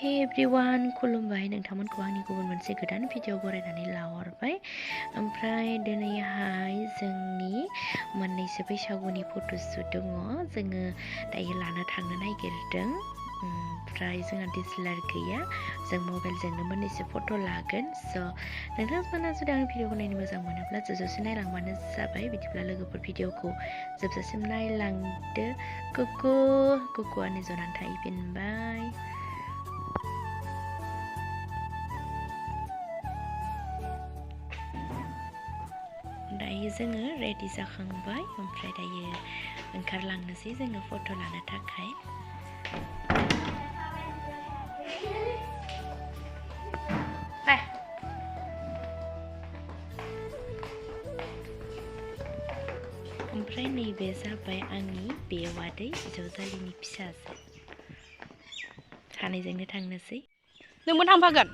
Hey everyone, खुलुमबाय नोंथांमोनखौ आंनि गुबुन मोनसे गोदान भिडिअ बरायनानै लाहरबाय। ओमफ्राय दिनैहाय जोंनि मोननैसो बैसागुनि फट'शुट दङ। जोङो दायो लानो थांनो नागिरदों। ओमफ्राय जोंहा DSLR गैया। जों मबाइलजोंनो मोननैसो फट' लागोन। नोंथांमोना जुदि आंनि भिडिअखौ नायनो मोजां मोनोब्ला जोबजासिम नायलांबानो जाबाय। बिदिब्ला लोगोफोर भिडिअखौ जोबजासिम नायलांदो। कुकुआनो जनानै थाहैफिनबाय। दायो जोङो रेडि जाखांबाय। ओमफ्राय दायो ओंखारलांनोसै जोङो फट' लानो थाखाय। ओमफ्राय नैबे जाबाय आंनि बेवादै बिजावजालिनि फिसाजो। सानैजोंनो थांनोसै। नोंबो थांफागोन?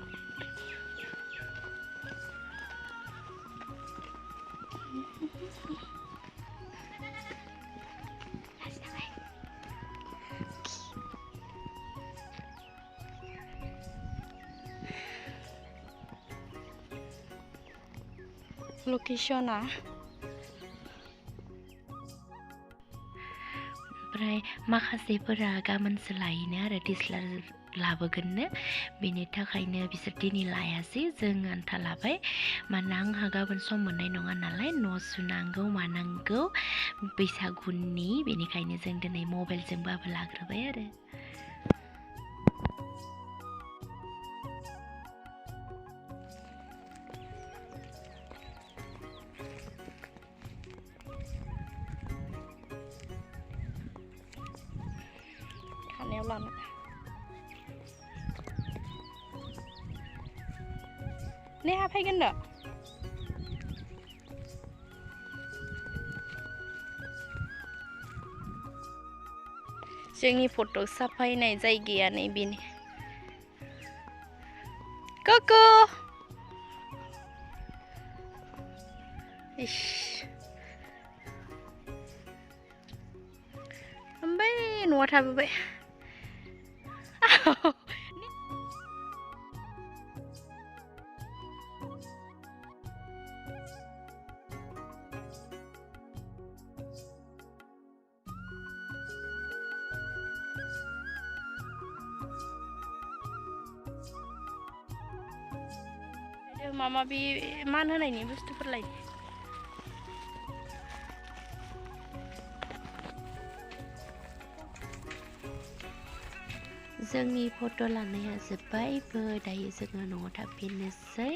लकेशना ओमफ्राय माखासेफोरा गाबोनसो लायनो आरो DSLR लाबोगोननो। बेनि थाखायनो बिसोर दिनै लायासै, जों आन्था लाबाय। मानोना आंहा गाबोन सम मोननाय नङा नालाय, न' सुनांगौ मानांगौ बैसागुनि। बेनिखायनो जों दिनै मबाइलजोंबाबो लाग्रोबाय आरो। खानायाव लानो नेहा फैगोन दा? जोंनि फट' साफायनाय जायगाया नैबेनो। कुकु इस ओमफ्राय न'आव थाबोबाय। माबा माबि मान होनायनि बुस्थुफोर लायो। जोंनि फट' लानाया जोब्बायबो। दायो जोङो न'आव थांफिननोसै।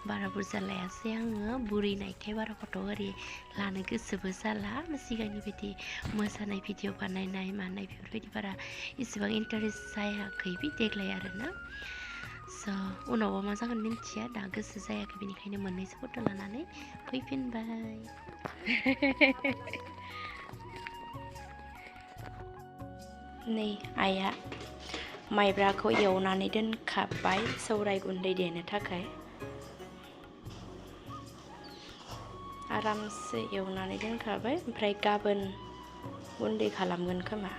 बारा बुरजा लायासै आङो, बुरैनायखाय बारा फट' ओरै लानो गोसोबो जाला। सिगांनि बायदि मोसानाय भिडिअ बानायनाय मानाय बेफोरबायदि बारा इसेबां इन्टारेस्ट जायाखै देग्लाय आरोना। उनावबा मा जागोन मिन्थिया, दा गोसो जायाखै। बेनिखायनो मोननैसो फट' लानानै फैफिनबाय। नै आइया माइब्राखौ एवनानै दोनखाबाय सौराय गुन्दै देनो थाखाय। आरामसे एवनानै दोनखाबाय। ओमफ्राय गाबोन गुन्दै खालामगोन खोमा।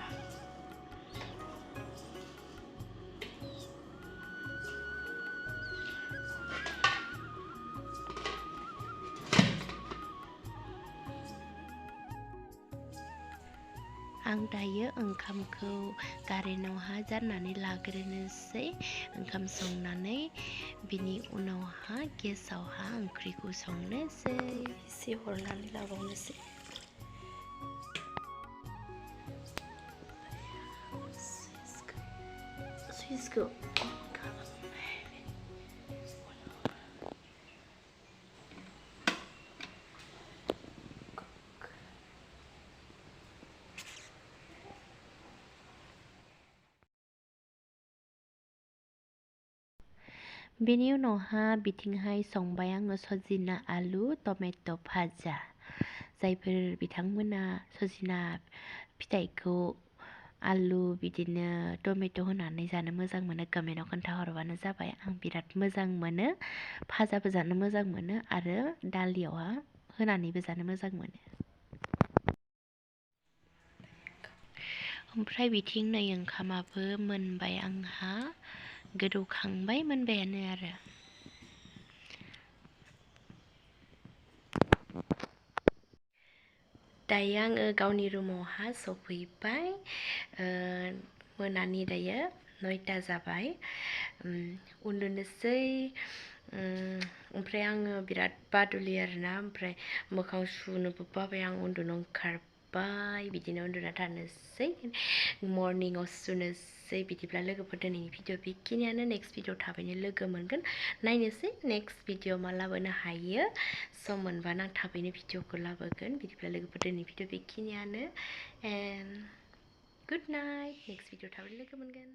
आं दायो ओंखामखौ कारेन्टआवहा जाननानै लाग्रोनोसै, ओंखाम संनानै। बिनि उनावहा गेसावहा ओंख्रिखौ संनोसै। एसे हरनानै लाबावनोसै। सुइसखौ बेनि उनावहा बिथिंहाय संबाय आङो सजिना आलु टमेट' भाजा। जायफोर बिथांमोना सजिना फिथाइखौ आलु बिदिनो टमेट' होनानै जानो मोजां मोनो, कमेन्टआव खोन्थाहरबानो जाबाय। आं बिराद मोजां मोनो, भाजाबो जानो मोजां मोनो आरो दालियावहा होनानैबो जानो मोजां मोनो। ओमफ्राय बिथिं नै ओंखामाबो मोनबाय आंहा। गोदौखांबाय मोनबायानो आरो दायो आङो गावनि रुमावहा सफैबाय मोनानि दायो 9ता जाबाय उन्दुनोसै ओमफ्राय आङो बिराद बादुलि आरोना ओमफ्राय मोखां सुनोबो बाबाय आं उन्दुनो ओंखारबाय बिदिनो उन्दुना थानोसै मर्निंआव सुनोसै बिदिब्ला लोगोफोर दिनैनि भिडिअ बेखिनियानो नेक्स्ट भिडिअ थाबैनो लोगो मोनगोन नायनोसै नेक्स्ट भिडिअ मा लाबोनो हायो सम मोनबानो आं थाबैनो भिडिअखौ लाबोगोन बिदिब्ला लोगोफोर दिनैनि भिडिअ बेखिनियानो and good night next video थाबैनो लोगो मोनगोन